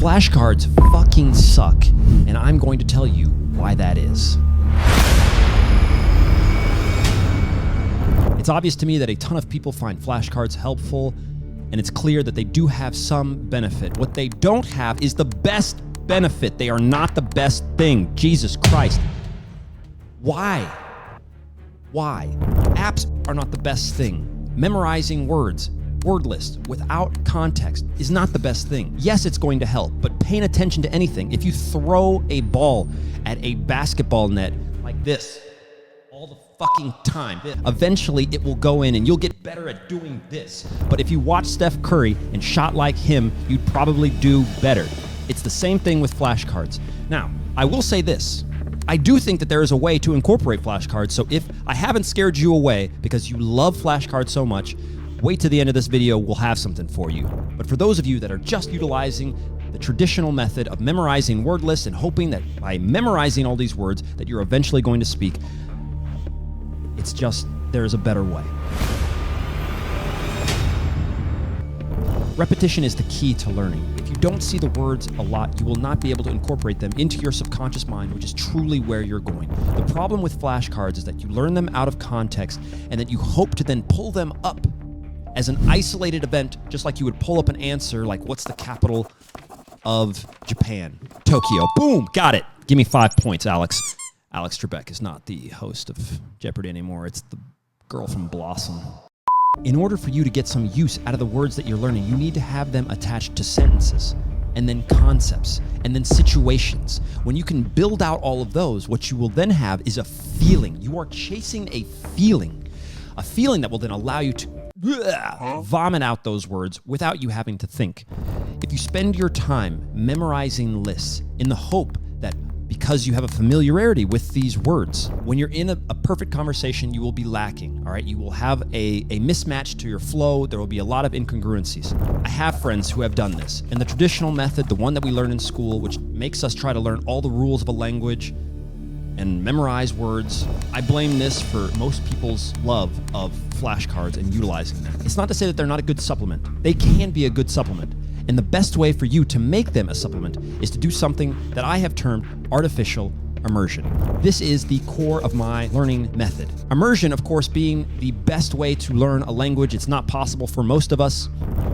Flashcards fucking suck, and I'm going to tell you why that is. It's obvious to me that a ton of people find flashcards helpful, and it's clear that they do have some benefit. What they don't have is the best benefit. They are not the best thing. Jesus Christ. Why? Why? Apps are not the best thing. Memorizing words, word lists without context is not the best thing. Yes, it's going to help, but paying attention to anything. If you throw a ball at a basketball net like this all the fucking time, eventually it will go in and you'll get better at doing this. But if you watch Steph Curry and shot like him, you'd probably do better. It's the same thing with flashcards. Now, I will say this. I do think that there is a way to incorporate flashcards, so if I haven't scared you away because you love flashcards so much, wait to the end of this video, we'll have something for you. But for those of you that are just utilizing the traditional method of memorizing word lists and hoping that by memorizing all these words that you're eventually going to speak, it's just, there's a better way. Repetition is the key to learning. If you don't see the words a lot, you will not be able to incorporate them into your subconscious mind, which is truly where you're going. The problem with flashcards is that you learn them out of context and that you hope to then pull them up as an isolated event, just like you would pull up an answer like, what's the capital of Japan? Tokyo. Boom, got it. Give me 5 points, Alex. Alex Trebek is not the host of Jeopardy anymore. It's the girl from Blossom. In order for you to get some use out of the words that you're learning, you need to have them attached to sentences, and then concepts, and then situations. When you can build out all of those, what you will then have is a feeling. You are chasing a feeling that will then allow you to vomit out those words without you having to think. If you spend your time memorizing lists in the hope that because you have a familiarity with these words, when you're in a perfect conversation, you will be lacking, all right? You will have a mismatch to your flow. There will be a lot of incongruencies. I have friends who have done this. And the traditional method, the one that we learn in school, which makes us try to learn all the rules of a language and memorize words, I blame this for most people's love of flashcards and utilizing them. It's not to say that they're not a good supplement. They can be a good supplement. And the best way for you to make them a supplement is to do something that I have termed artificial immersion. This is the core of my learning method. Immersion, of course, being the best way to learn a language. It's not possible for most of us.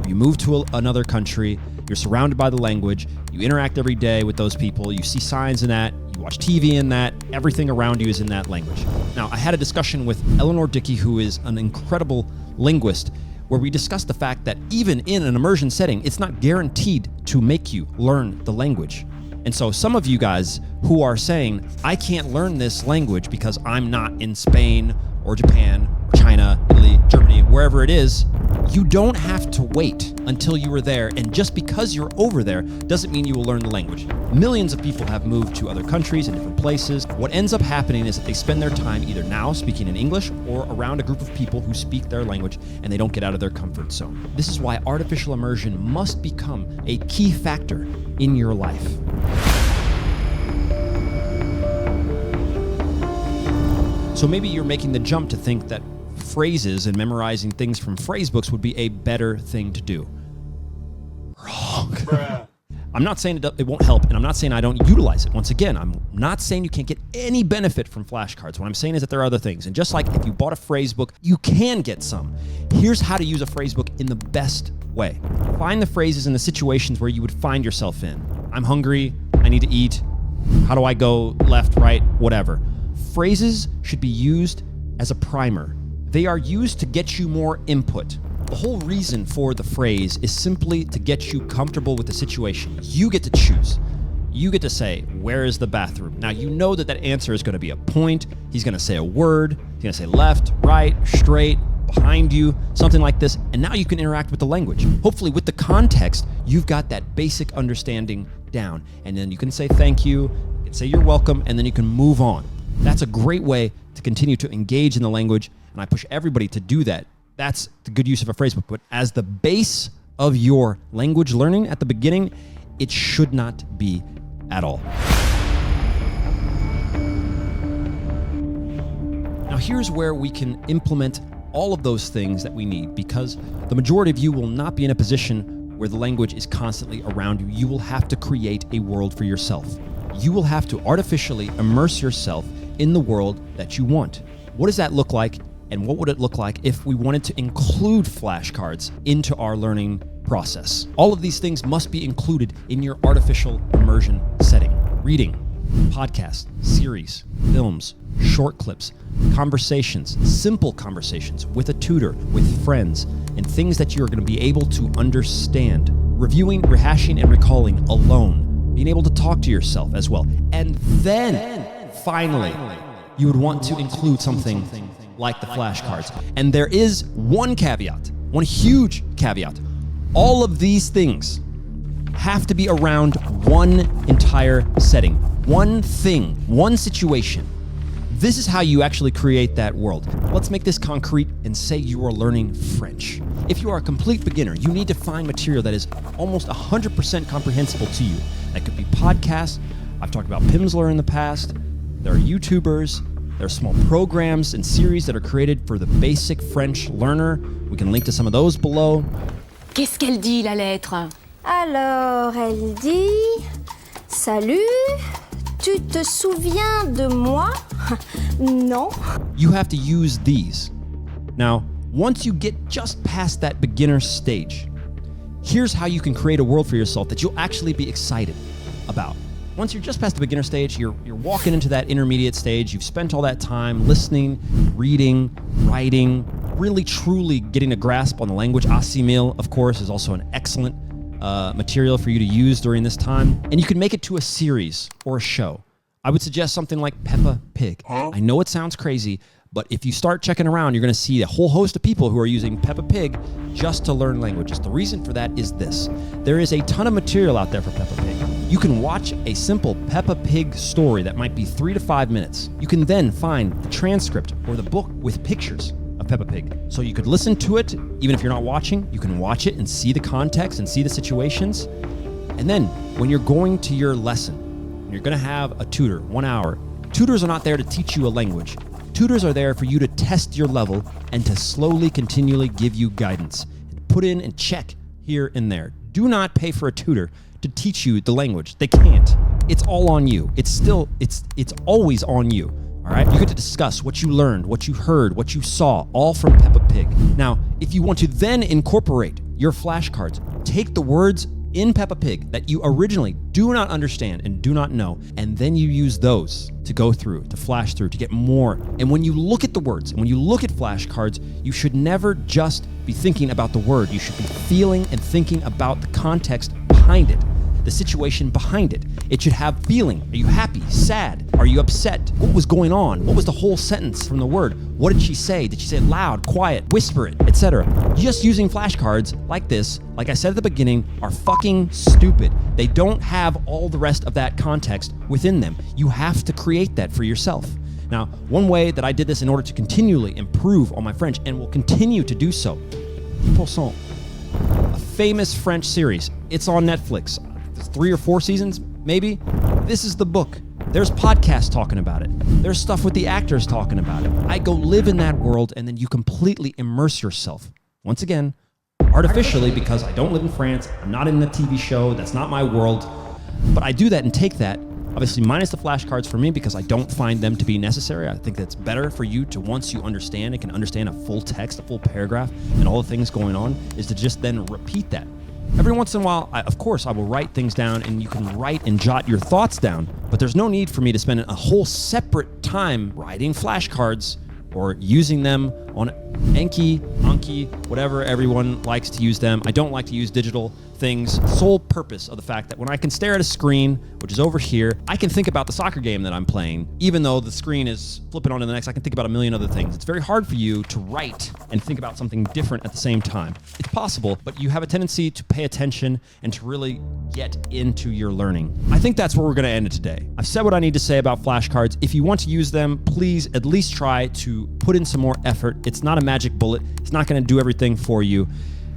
You move to another country, you're surrounded by the language, you interact every day with those people, you see signs in that, you watch TV in that, everything around you is in that language. Now, I had a discussion with Eleanor Dickey, who is an incredible linguist, where we discussed the fact that even in an immersion setting, it's not guaranteed to make you learn the language. And so some of you guys who are saying, I can't learn this language because I'm not in Spain or Japan, or China, Italy, Germany, wherever it is, you don't have to wait until you are there. And just because you're over there doesn't mean you will learn the language. Millions of people have moved to other countries and different places. What ends up happening is that they spend their time either now speaking in English or around a group of people who speak their language, and they don't get out of their comfort zone. This is why artificial immersion must become a key factor in your life. So maybe you're making the jump to think that phrases and memorizing things from phrasebooks would be a better thing to do. Wrong. I'm not saying it won't help, and I'm not saying I don't utilize it. Once again, I'm not saying you can't get any benefit from flashcards. What I'm saying is that there are other things. And just like if you bought a phrasebook, you can get some. Here's how to use a phrasebook in the best way. Find the phrases in the situations where you would find yourself in. I'm hungry, I need to eat, how do I go left, right, whatever. Phrases should be used as a primer. They are used to get you more input. The whole reason for the phrase is simply to get you comfortable with the situation. You get to choose. You get to say, where is the bathroom? Now, you know that that answer is going to be a point. He's going to say a word. He's going to say left, right, straight, behind you, something like this. And now you can interact with the language. Hopefully, with the context, you've got that basic understanding down. And then you can say thank you, you can say you're welcome, and then you can move on. That's a great way to continue to engage in the language, and I push everybody to do that. That's the good use of a phrasebook. But as the base of your language learning at the beginning, it should not be at all. Now here's where we can implement all of those things that we need, because the majority of you will not be in a position where the language is constantly around you. You will have to create a world for yourself. You will have to artificially immerse yourself in the world that you want. What does that look like? And what would it look like if we wanted to include flashcards into our learning process? All of these things must be included in your artificial immersion setting. Reading, podcasts, series, films, short clips, conversations, simple conversations with a tutor, with friends, and things that you're going to be able to understand. Reviewing, rehashing, and recalling alone. Being able to talk to yourself as well. And then, finally, you would want to include something like the flashcards. And there is one caveat, one huge caveat. All of these things have to be around one entire setting, one thing, one situation. This is how you actually create that world. Let's make this concrete and say you are learning French. If you are a complete beginner, you need to find material that is almost 100% comprehensible to you. That could be podcasts. I've talked about Pimsleur in the past. There are YouTubers. There are small programs and series that are created for the basic French learner. We can link to some of those below. Qu'est-ce qu'elle dit, la lettre? Alors, elle dit... Salut, tu te souviens de moi? Non. You have to use these. Now, once you get just past that beginner stage, here's how you can create a world for yourself that you'll actually be excited about. Once you're just past the beginner stage, you're walking into that intermediate stage. You've spent all that time listening, reading, writing, really truly getting a grasp on the language. Assimil, of course, is also an excellent material for you to use during this time. And you can make it to a series or a show. I would suggest something like Peppa Pig. I know it sounds crazy, but if you start checking around, you're going to see a whole host of people who are using Peppa Pig just to learn languages. The reason for that is this. There is a ton of material out there for Peppa Pig. You can watch a simple Peppa Pig story that might be 3 to 5 minutes. You can then find the transcript or the book with pictures of Peppa Pig. So you could listen to it, even if you're not watching. You can watch it and see the context and see the situations. And then when you're going to your lesson, you're going to have a tutor, 1 hour. Tutors are not there to teach you a language. Tutors are there for you to test your level and to slowly, continually give you guidance. Put in and check here and there. Do not pay for a tutor to teach you the language. They can't. It's all on you. It's always on you. All right? You get to discuss what you learned, what you heard, what you saw, all from Peppa Pig. Now, if you want to then incorporate your flashcards, take the words in Peppa Pig that you originally do not understand and do not know, and then you use those to go through, to flash through, to get more. And when you look at the words, and when you look at flashcards, you should never just be thinking about the word. You should be feeling and thinking about the context behind it, the situation behind it. It should have feeling. Are you happy? Sad? Are you upset? What was going on? What was the whole sentence from the word? What did she say? Did she say it loud, quiet, whisper it, etc.? Just using flashcards like this, like I said at the beginning, are fucking stupid. They don't have all the rest of that context within them. You have to create that for yourself. Now, one way that I did this in order to continually improve on my French, and will continue to do so, 10%, a famous French series. It's on Netflix. 3 or 4 seasons, maybe. This is the book. There's podcasts talking about it. There's stuff with the actors talking about it. I go live in that world, and then you completely immerse yourself. Once again, artificially, because I don't live in France. I'm not in the TV show. That's not my world. But I do that and take that, obviously minus the flashcards for me, because I don't find them to be necessary. I think that's better for you to, once you understand and can understand a full text, a full paragraph, and all the things going on, is to just then repeat that. Every once in a while, of course, I will write things down, and you can write and jot your thoughts down, but there's no need for me to spend a whole separate time writing flashcards or using them on Anki, Anki, whatever everyone likes to use them. I don't like to use digital things. Sole purpose of the fact that when I can stare at a screen, which is over here, I can think about the soccer game that I'm playing. Even though the screen is flipping on to the next, I can think about a million other things. It's very hard for you to write and think about something different at the same time. It's possible, but you have a tendency to pay attention and to really get into your learning. I think that's where we're going to end it today. I've said what I need to say about flashcards. If you want to use them, please at least try to put in some more effort. It's not a magic bullet. It's not going to do everything for you.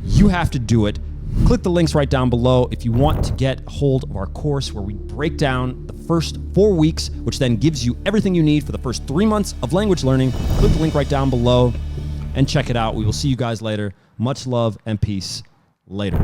You have to do it. Click the links right down below if you want to get hold of our course where we break down the first 4 weeks, which then gives you everything you need for the first 3 months of language learning. Click the link right down below and check it out. We will see you guys later. Much love and peace. Later.